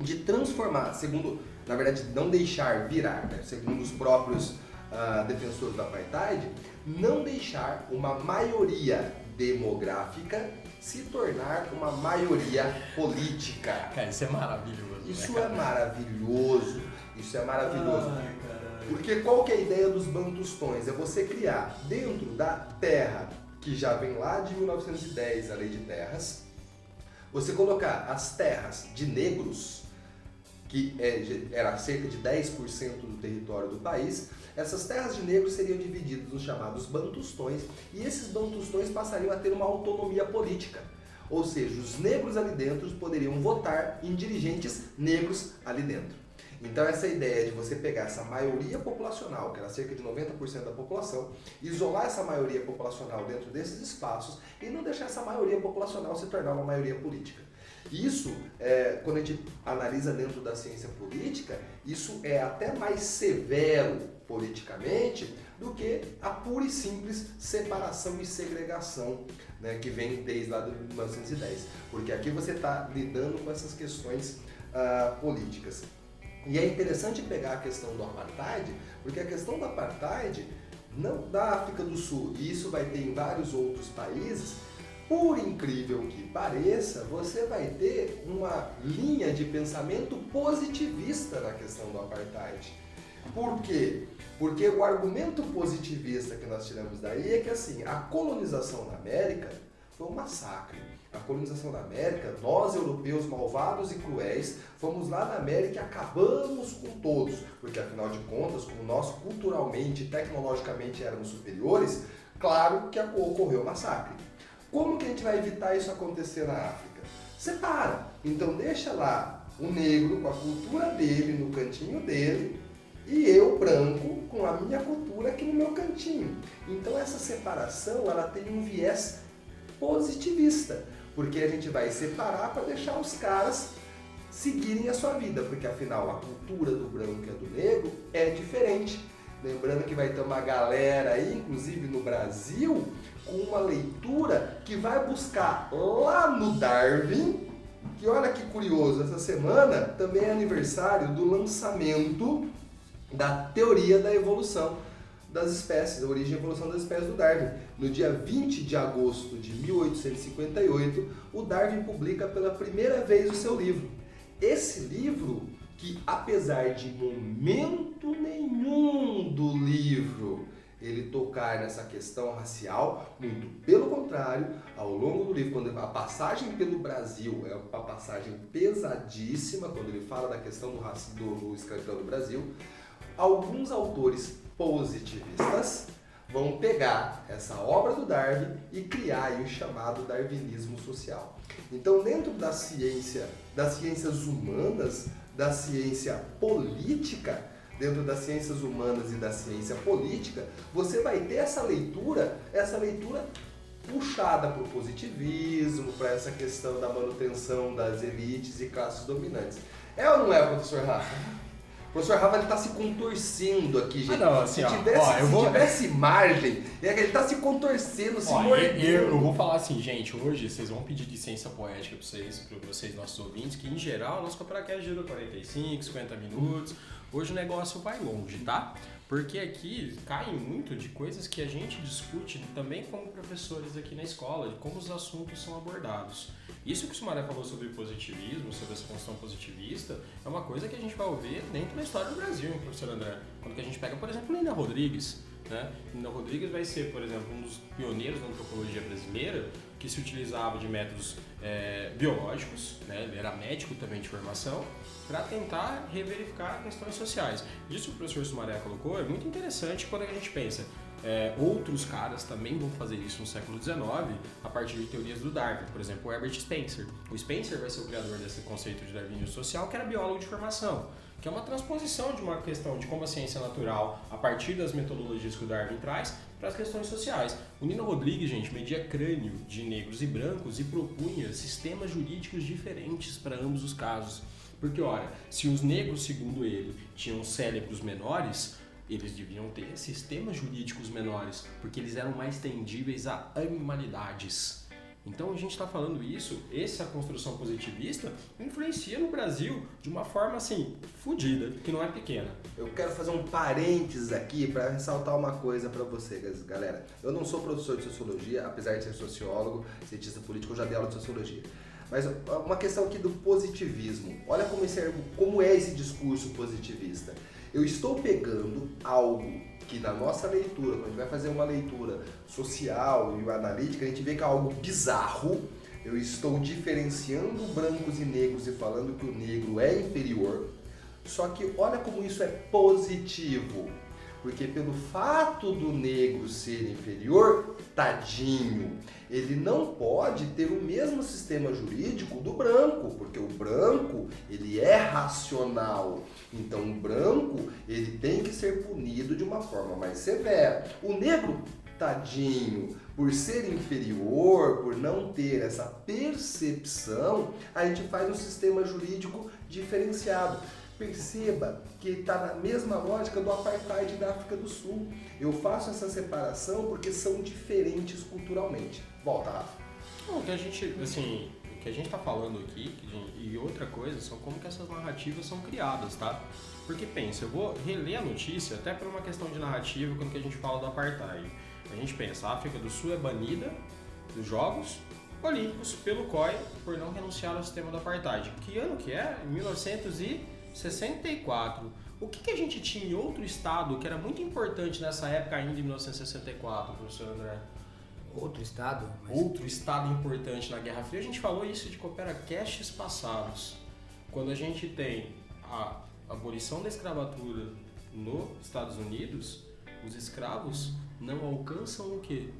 B: de transformar, segundo, na verdade, não deixar virar, né? Segundo os próprios defensores do Apartheid, não deixar uma maioria demográfica se tornar uma maioria política.
C: Cara, isso é maravilhoso.
B: Isso
C: né,
B: é maravilhoso, isso é maravilhoso.
C: Ai, caralho.
B: Porque qual que é a ideia dos bantustões? É você criar dentro da terra, que já vem lá de 1910, a Lei de Terras, você colocar as terras de negros que era cerca de 10% do território do país, essas terras de negros seriam divididas nos chamados bantustões, e esses bantustões passariam a ter uma autonomia política. Ou seja, os negros ali dentro poderiam votar em dirigentes negros ali dentro. Então essa ideia de você pegar essa maioria populacional, que era cerca de 90% da população, isolar essa maioria populacional dentro desses espaços e não deixar essa maioria populacional se tornar uma maioria política. Isso, quando a gente analisa dentro da ciência política, isso é até mais severo politicamente do que a pura e simples separação e segregação, né, que vem desde lá de 1910. Porque aqui você está lidando com essas questões políticas. E é interessante pegar a questão do apartheid, porque a questão do apartheid, não da África do Sul, e isso vai ter em vários outros países, por incrível que pareça, você vai ter uma linha de pensamento positivista na questão do apartheid. Por quê? Porque o argumento positivista que nós tiramos daí é que assim, a colonização na América foi um massacre. A colonização da América, nós europeus malvados e cruéis, fomos lá na América e acabamos com todos, porque afinal de contas, como nós culturalmente e tecnologicamente éramos superiores, claro que ocorreu o massacre. Como que a gente vai evitar isso acontecer na África? Separa. Então deixa lá o negro com a cultura dele no cantinho dele e eu, branco, com a minha cultura aqui no meu cantinho. Então essa separação, ela tem um viés positivista, porque a gente vai separar para deixar os caras seguirem a sua vida, porque afinal a cultura do branco e a do negro é diferente. Lembrando que vai ter uma galera aí, inclusive no Brasil, com uma leitura que vai buscar lá no Darwin, que olha que curioso, essa semana também é aniversário do lançamento da teoria da evolução das espécies, da origem e evolução das espécies do Darwin. No dia 20 de agosto de 1858, o Darwin publica pela primeira vez o seu livro. Esse livro, que apesar de momento nenhum do livro ele tocar nessa questão racial, muito pelo contrário, ao longo do livro, quando a passagem pelo Brasil é uma passagem pesadíssima, quando ele fala da questão do racismo, do escravidão do Brasil, alguns autores positivistas vão pegar essa obra do Darwin e criar aí o chamado darwinismo social. Então, dentro da ciência, das ciências humanas, da ciência política, dentro das ciências humanas e da ciência política, você vai ter essa leitura puxada para o positivismo, para essa questão da manutenção das elites e classes dominantes. É ou não é, professor Rafa? O professor Rafa está se contorcendo aqui, gente.
C: Não, assim,
B: se tivesse margem, ele está se contorcendo, se mordendo.
C: Eu vou falar assim, gente, hoje vocês vão pedir licença poética para vocês, nossos ouvintes, que em geral o nosso Coperacast dura 45, 50 minutos. Hoje o negócio vai longe, tá? Porque aqui caem muito de coisas que a gente discute também como professores aqui na escola, de como os assuntos são abordados. Isso que o Sumaré falou sobre positivismo, sobre essa construção positivista, é uma coisa que a gente vai ouvir dentro da história do Brasil, hein, professor André? Quando que a gente pega, por exemplo, Nina Rodrigues, né? Nina Rodrigues vai ser, por exemplo, um dos pioneiros da antropologia brasileira, que se utilizava de métodos biológicos, né? Ele era médico também de formação, para tentar reverificar questões sociais. Isso que o professor Sumaré colocou é muito interessante quando a gente pensa. Outros caras também vão fazer isso no século XIX a partir de teorias do Darwin, por exemplo, o Herbert Spencer. O Spencer vai ser o criador desse conceito de darwinismo social, que era biólogo de formação, que é uma transposição de uma questão de como a ciência natural, a partir das metodologias que o Darwin traz, para as questões sociais. O Nino Rodrigues, gente, media crânio de negros e brancos e propunha sistemas jurídicos diferentes para ambos os casos. Porque, ora, se os negros, segundo ele, tinham cérebros menores, eles deviam ter sistemas jurídicos menores, porque eles eram mais tendíveis a animalidades. Então a gente está falando isso, essa construção positivista influencia no Brasil de uma forma assim, fodida, que não é pequena.
B: Eu quero fazer um parênteses aqui para ressaltar uma coisa para vocês, galera. Eu não sou professor de sociologia, apesar de ser sociólogo, cientista político, eu já dei aula de sociologia. Mas uma questão aqui do positivismo. Olha como é esse discurso positivista. Eu estou pegando algo que na nossa leitura, quando a gente vai fazer uma leitura social e analítica, a gente vê que é algo bizarro. Eu estou diferenciando brancos e negros e falando que o negro é inferior. Só que olha como isso é positivo. Porque pelo fato do negro ser inferior, tadinho, ele não pode ter o mesmo sistema jurídico do branco, porque o branco, ele é racional. Então o branco, ele tem que ser punido de uma forma mais severa. O negro, tadinho, por ser inferior, por não ter essa percepção, a gente faz um sistema jurídico diferenciado. Perceba que está na mesma lógica do apartheid da África do Sul. Eu faço essa separação porque são diferentes culturalmente. Volta, Rafa.
C: Não, o que a gente está falando aqui, e outra coisa, são como que essas narrativas são criadas, tá? Porque pensa, eu vou reler a notícia, até por uma questão de narrativa, quando que a gente fala do apartheid. A gente pensa, a África do Sul é banida dos Jogos Olímpicos pelo COI por não renunciar ao sistema do apartheid. Que ano que é? Em 1964. O que a gente tinha em outro estado que era muito importante nessa época ainda, em 1964, professor André?
D: Outro estado?
C: Outro estado importante na Guerra Fria. A gente falou isso de CooperaCasts passados. Quando a gente tem a abolição da escravatura nos Estados Unidos, os escravos não alcançam o quê?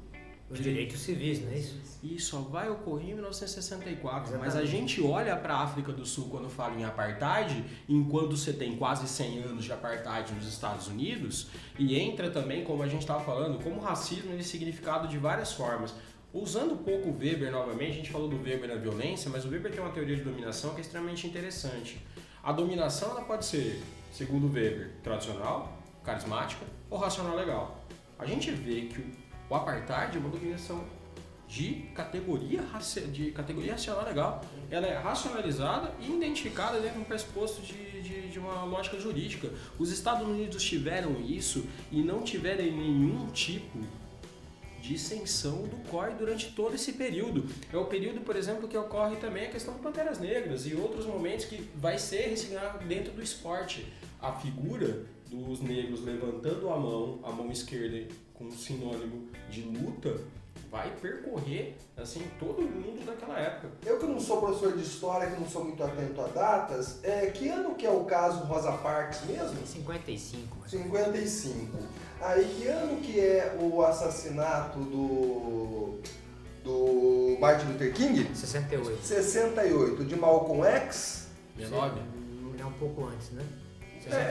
D: Os direitos civis, não é isso?
C: Isso só vai ocorrer em 1964.
D: Exatamente.
C: Mas a gente olha para a África do Sul quando fala em apartheid, enquanto você tem quase 100 anos de apartheid nos Estados Unidos, e entra também, como a gente estava falando, como o racismo é significado de várias formas. Usando um pouco o Weber novamente, a gente falou do Weber na violência, mas o Weber tem uma teoria de dominação que é extremamente interessante. A dominação ela pode ser, segundo o Weber, tradicional, carismática ou racional legal. A gente vê que o apartheid é uma dominação de categoria racional legal. Ela é racionalizada e identificada dentro de um pressuposto de uma lógica jurídica. Os Estados Unidos tiveram isso e não tiveram nenhum tipo de isenção do COI durante todo esse período. É o período, por exemplo, que ocorre também a questão de Panteras Negras e outros momentos que vai ser ressignificado dentro do esporte. A figura dos negros levantando a mão esquerda com sinônimo de luta, vai percorrer assim todo mundo daquela época.
B: Eu que não sou professor de história, que não sou muito atento a datas, que ano que é o caso Rosa Parks mesmo?
D: 55. Mas...
B: 55. Aí que ano que é o assassinato do Martin Luther King?
D: 68.
B: 68. De Malcolm X?
C: 19?
D: É um pouco antes, né?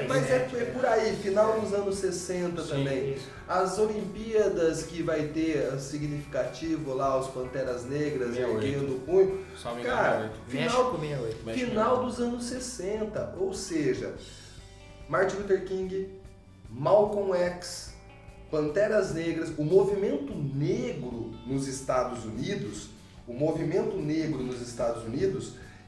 B: Mas é por aí, final dos anos 60 também.
D: Isso.
B: As Olimpíadas que vai ter significativo lá, os Panteras Negras erguendo o punho. Cara,
D: México 68.
B: final dos anos 60. Ou seja, Martin Luther King, Malcolm X, Panteras Negras, o movimento negro nos Estados Unidos,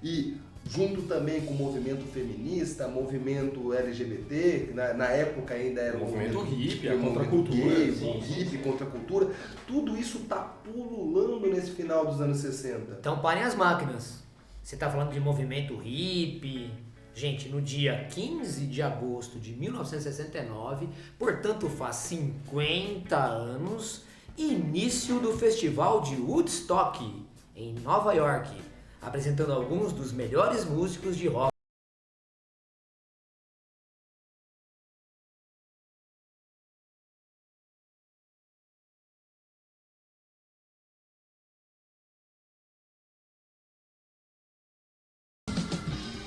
B: e junto também com o movimento feminista, movimento LGBT, que na época ainda era
C: o movimento hippie,
B: a
C: contracultura,
B: hippie, contracultura, tudo isso está pululando nesse final dos anos 60.
D: Então parem as máquinas. Você está falando de movimento hippie. Gente, no dia 15 de agosto de 1969, portanto faz 50 anos, início do Festival de Woodstock, em Nova York, apresentando alguns dos melhores músicos de rock.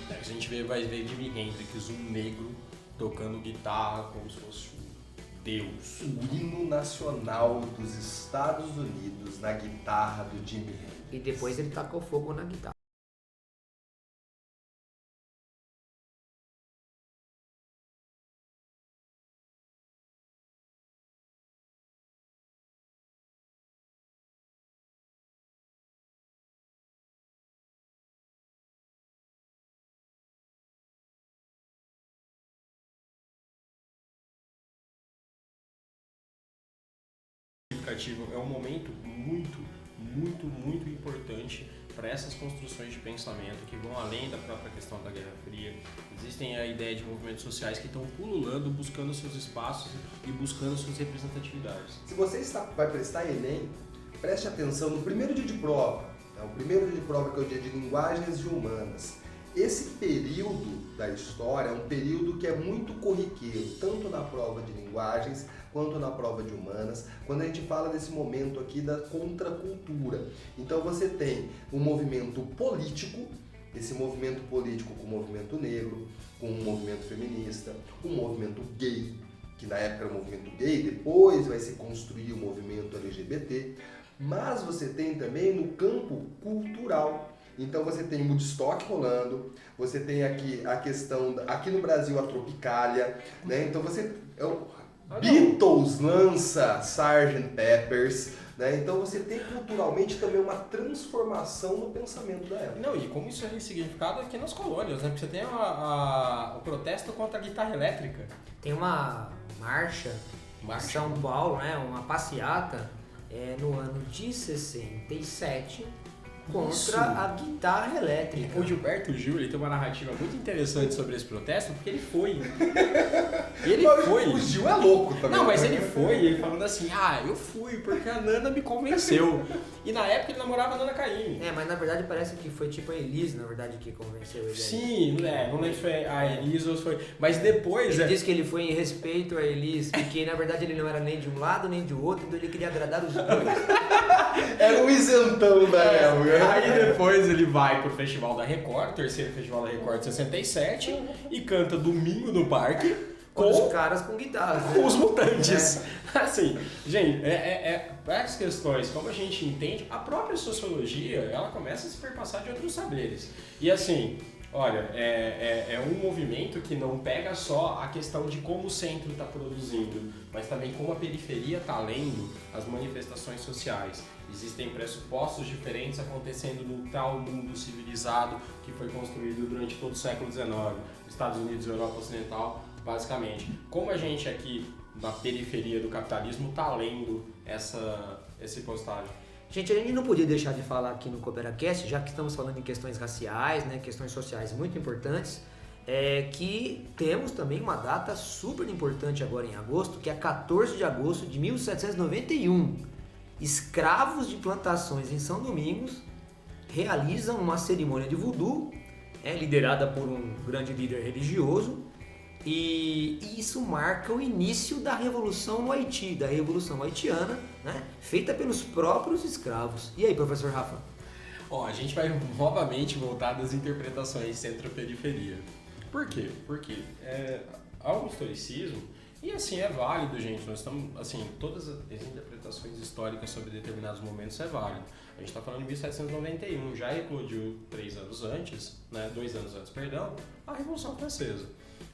C: A gente vai ver Jimi Hendrix, um negro, tocando guitarra como se fosse um deus.
B: O hino nacional dos Estados Unidos na guitarra do Jimi Hendrix.
D: E depois ele tacou fogo na guitarra.
C: É um momento muito importante para essas construções de pensamento que vão além da própria questão da Guerra Fria. Existem a ideia de movimentos sociais que estão pululando, buscando seus espaços e buscando suas representatividades.
B: Se você vai prestar Enem, preste atenção no primeiro dia de prova. O primeiro dia de prova, que é o dia de linguagens e humanas. Esse período da história, é um período que é muito corriqueiro, tanto na prova de linguagens quanto na prova de humanas, quando a gente fala desse momento aqui da contracultura. Então você tem um movimento político, esse movimento político com o movimento negro, com o movimento feminista, o movimento gay, que na época era o movimento gay, depois vai se construir o movimento LGBT, mas você tem também no campo cultural. Então você tem Woodstock rolando, você tem aqui a questão, aqui no Brasil a Tropicália, né? Então você... Beatles lança Sgt. Peppers, né? Então você tem culturalmente também uma transformação no pensamento da época.
C: Não, e como isso é significado aqui nas colônias, né? Porque você tem o protesto contra a guitarra elétrica.
D: Tem uma marcha em São Paulo, né? Uma passeata no ano de 67 contra a guitarra elétrica.
C: O Gilberto Gil, ele tem uma narrativa muito interessante sobre esse protesto, porque ele foi.
B: O Gil é louco também.
C: Não, mas ele foi falando assim, eu fui porque a Nana me convenceu. E na época ele namorava a Nana Caymmi.
D: Mas na verdade parece que foi tipo a Elise, na verdade, que convenceu ele.
C: Sim, não lembro se foi a Elise ou se foi... Mas depois...
D: Ele disse que ele foi em respeito a Elise, porque na verdade ele não era nem de um lado nem do outro, então ele queria agradar os dois.
B: Era um isentão da época.
C: Aí depois ele vai pro Festival da Record, terceiro Festival da Record de 67, e canta Domingo no Parque
D: com os caras com guitarras.
C: Com os Mutantes. Assim, gente, várias questões, como a gente entende, a própria sociologia, ela começa a se perpassar de outros saberes. E assim, olha, é um movimento que não pega só a questão de como o centro está produzindo, mas também como a periferia está lendo as manifestações sociais. Existem pressupostos diferentes acontecendo no tal mundo civilizado que foi construído durante todo o século XIX, Estados Unidos e Europa Ocidental, basicamente. Como a gente aqui na periferia do capitalismo está lendo esse postagem?
D: Gente, a gente não podia deixar de falar aqui no CooperaCast, já que estamos falando em questões raciais, né, questões sociais muito importantes, que temos também uma data super importante agora em agosto, que é 14 de agosto de 1791. Escravos de plantações em São Domingos realizam uma cerimônia de voodoo, liderada por um grande líder religioso, e isso marca o início da Revolução no Haiti, da Revolução Haitiana, né, feita pelos próprios escravos. E aí, professor Rafa?
C: A gente vai novamente voltar das interpretações centro-periferia. Por quê? Porque há um historicismo, e assim, é válido, gente, nós estamos, assim, todas as interpretações históricas sobre determinados momentos é válido. A gente está falando de 1791, já eclodiu 2 anos antes, a Revolução Francesa.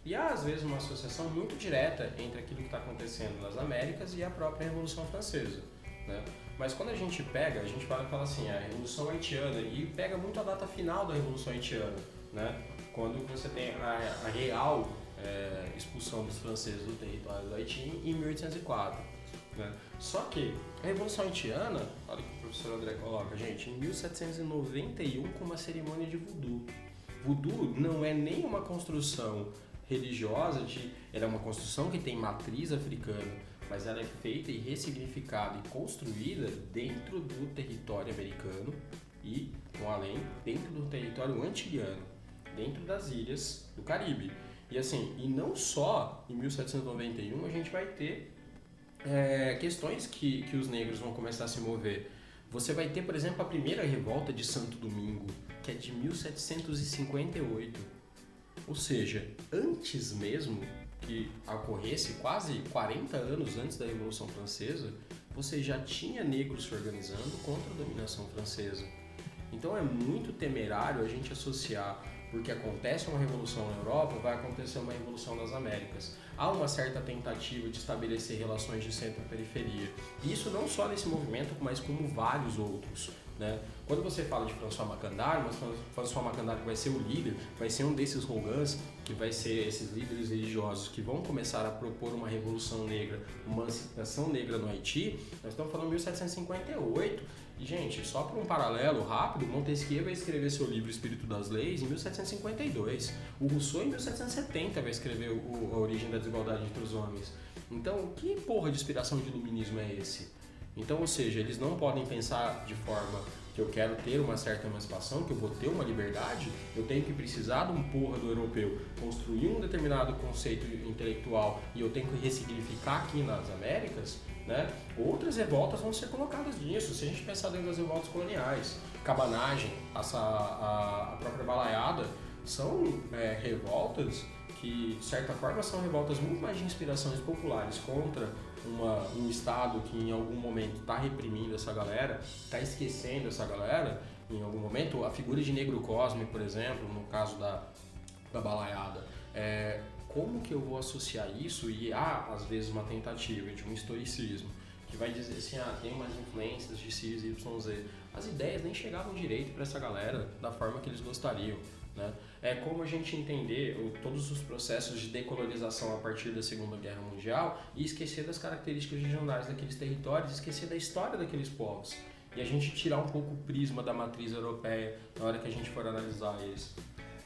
C: E há, às vezes, uma associação muito direta entre aquilo que está acontecendo nas Américas e a própria Revolução Francesa, né? Mas quando a gente fala assim, a Revolução Haitiana, e pega muito a data final da Revolução Haitiana, né? Quando você tem a real expulsão dos franceses do território do Haiti em 1804. Né? Só que a Revolução Haitiana, olha o que o professor André coloca, gente, em 1791 com uma cerimônia de voodoo. Voodoo não é nem uma construção religiosa, ela é uma construção que tem matriz africana, mas ela é feita e ressignificada e construída dentro do território americano e, com além, dentro do território antiliano, dentro das ilhas do Caribe. E assim, e não só em 1791 a gente vai ter questões que os negros vão começar a se mover. Você vai ter, por exemplo, a primeira revolta de Santo Domingo, que é de 1758. Ou seja, antes mesmo que ocorresse, quase 40 anos antes da Revolução Francesa, você já tinha negros se organizando contra a dominação francesa. Então é muito temerário a gente associar, porque acontece uma revolução na Europa, vai acontecer uma revolução nas Américas. Há uma certa tentativa de estabelecer relações de centro-periferia. E isso não só nesse movimento, mas como vários outros. Né? Quando você fala de François Macandar, mas François Macandar que vai ser o líder, vai ser um desses Rogans, que vai ser esses líderes religiosos que vão começar a propor uma revolução negra, uma emancipação negra no Haiti, nós estamos falando de 1758. E, gente, só por um paralelo rápido, Montesquieu vai escrever seu livro Espírito das Leis em 1752. O Rousseau, em 1770, vai escrever a origem da desigualdade entre os homens. Então, que porra de inspiração de iluminismo é esse? Então, ou seja, eles não podem pensar de forma que eu quero ter uma certa emancipação, que eu vou ter uma liberdade, eu tenho que precisar de um porra do europeu construir um determinado conceito intelectual e eu tenho que ressignificar aqui nas Américas, né? Outras revoltas vão ser colocadas nisso. Se a gente pensar dentro das revoltas coloniais, cabanagem, a própria balaiada, são revoltas que, de certa forma, são revoltas muito mais de inspirações populares contra um Estado que em algum momento está reprimindo essa galera, está esquecendo essa galera. Em algum momento, a figura de Negro Cosme, por exemplo, no caso da balaiada, como que eu vou associar isso? E há, às vezes, uma tentativa de um historicismo que vai dizer assim, tem umas influências de X, Y, Z. As ideias nem chegavam direito para essa galera da forma que eles gostariam, né? É como a gente entender todos os processos de decolonização a partir da Segunda Guerra Mundial e esquecer das características regionais daqueles territórios, esquecer da história daqueles povos. E a gente tirar um pouco o prisma da matriz europeia na hora que a gente for analisar eles.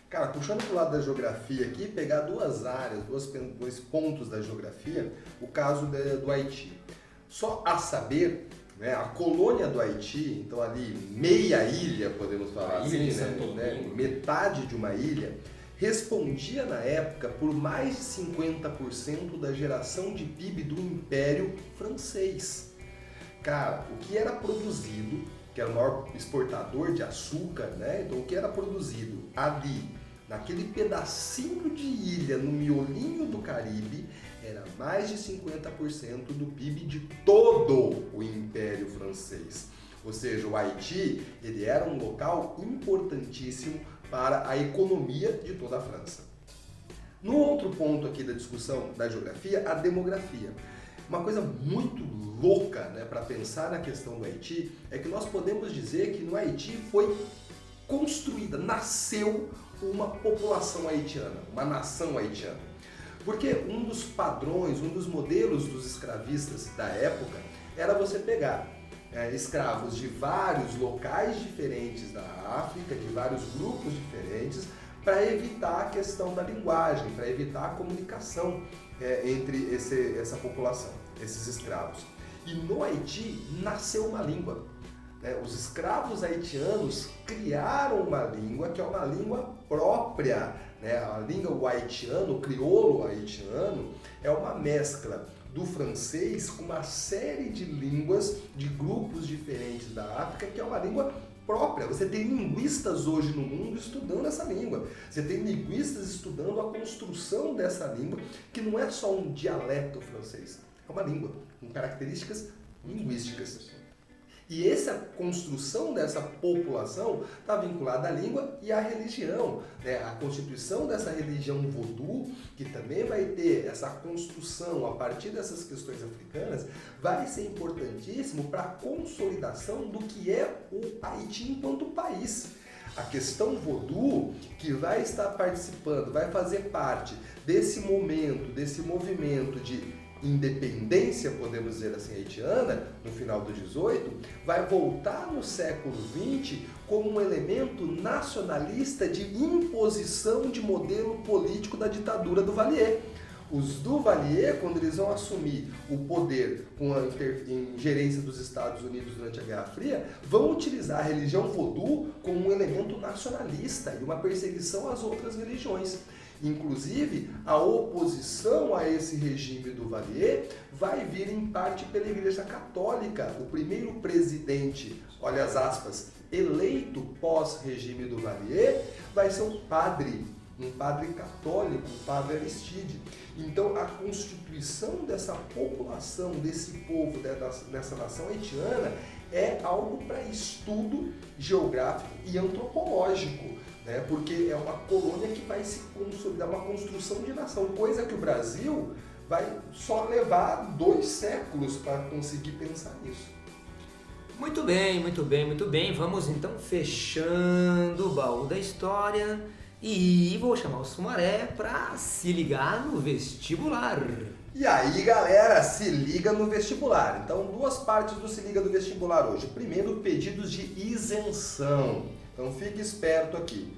B: Cara, puxando pro lado da geografia aqui, pegar duas áreas, dois pontos da geografia, o caso do Haiti. Só a saber, né, a colônia do Haiti, então ali meia ilha, podemos falar assim, né, metade de uma ilha, respondia na época por mais de 50% da geração de PIB do Império Francês. Cara, o que era produzido, que era o maior exportador de açúcar, né? Então o que era produzido ali, naquele pedacinho de ilha, no miolinho do Caribe, era mais de 50% do PIB de todo o Império Francês. Ou seja, o Haiti, ele era um local importantíssimo para a economia de toda a França. No outro ponto aqui da discussão da geografia, a demografia. Uma coisa muito louca, né, para pensar na questão do Haiti é que nós podemos dizer que no Haiti foi construída, nasceu uma população haitiana, uma nação haitiana. Porque um dos padrões, um dos modelos dos escravistas da época era você pegar escravos de vários locais diferentes da África, de vários grupos diferentes, para evitar a questão da linguagem, para evitar a comunicação entre essa população, esses escravos. E no Haiti nasceu uma língua. Os escravos haitianos criaram uma língua que é uma língua própria. A língua haitiana, o crioulo haitiano, é uma mescla do francês com uma série de línguas de grupos diferentes da África, que é uma língua própria. Você tem linguistas hoje no mundo estudando essa língua. Você tem linguistas estudando a construção dessa língua, que não é só um dialeto francês, é uma língua com características linguísticas. E essa construção dessa população está vinculada à língua e à religião. A constituição dessa religião vodou, que também vai ter essa construção a partir dessas questões africanas, vai ser importantíssimo para a consolidação do que é o Haiti enquanto país. A questão vodou, que vai estar participando, vai fazer parte desse momento, desse movimento de independência, podemos dizer assim, haitiana, no final do 18, vai voltar no século 20 como um elemento nacionalista de imposição de modelo político da ditadura do Duvalier. Os Duvalier, quando eles vão assumir o poder com a ingerência dos Estados Unidos durante a Guerra Fria, vão utilizar a religião vodou como um elemento nacionalista e uma perseguição às outras religiões. Inclusive, a oposição a esse regime do Duvalier vai vir em parte pela Igreja Católica. O primeiro presidente, olha as aspas, eleito pós-regime do Duvalier, vai ser um padre católico, o padre Aristide. Então, a constituição dessa população, desse povo, dessa nação haitiana, é algo para estudo geográfico e antropológico. Porque é uma colônia que vai se consolidar, uma construção de nação, coisa que o Brasil vai só levar 2 séculos para conseguir pensar nisso.
D: Muito bem, muito bem, muito bem. Vamos então fechando o baú da história e vou chamar o Sumaré para se ligar no vestibular.
B: E aí, galera, se liga no vestibular. Então, 2 partes do Se Liga do Vestibular hoje. Primeiro, pedidos de isenção. Então fique esperto aqui.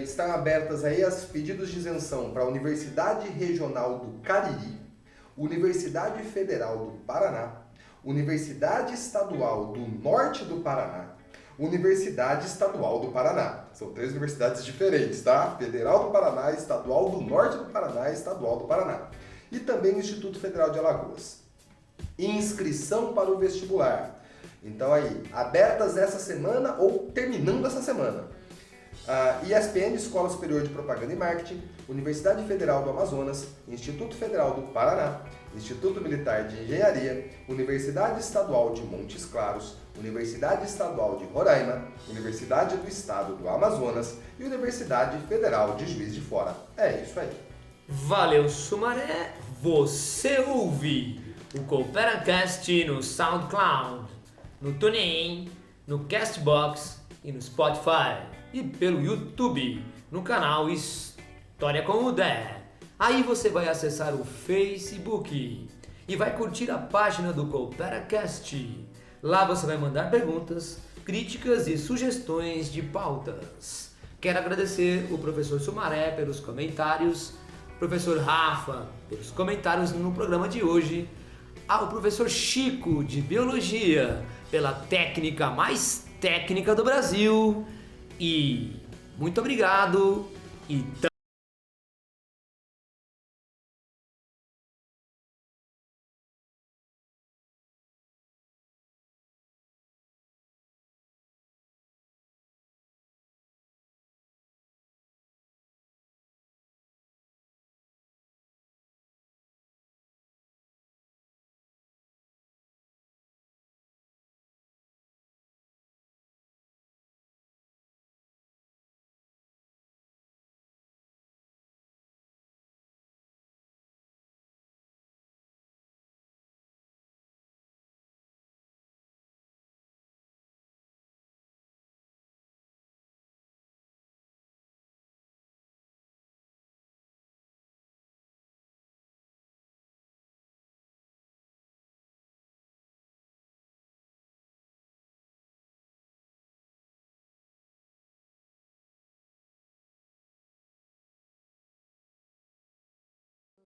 B: Estão abertas aí as pedidos de isenção para a Universidade Regional do Cariri, Universidade Federal do Paraná, Universidade Estadual do Norte do Paraná, Universidade Estadual do Paraná. São 3 universidades diferentes, tá? Federal do Paraná, Estadual do Norte do Paraná e Estadual do Paraná. E também o Instituto Federal de Alagoas. Inscrição para o vestibular. Então aí, abertas essa semana ou terminando essa semana. ISPM, Escola Superior de Propaganda e Marketing, Universidade Federal do Amazonas, Instituto Federal do Paraná, Instituto Militar de Engenharia, Universidade Estadual de Montes Claros, Universidade Estadual de Roraima, Universidade do Estado do Amazonas e Universidade Federal de Juiz de Fora. É isso aí.
A: Valeu, Sumaré! Você ouve o CooperaCast no SoundCloud, no TuneIn, no Castbox e no Spotify. E pelo YouTube, no canal História com o Dé. Aí você vai acessar o Facebook e vai curtir a página do CooperaCast. Lá você vai mandar perguntas, críticas e sugestões de pautas. Quero agradecer o professor Sumaré pelos comentários, professor Rafa pelos comentários no programa de hoje, ao professor Chico de Biologia pela técnica mais técnica do Brasil. E muito obrigado e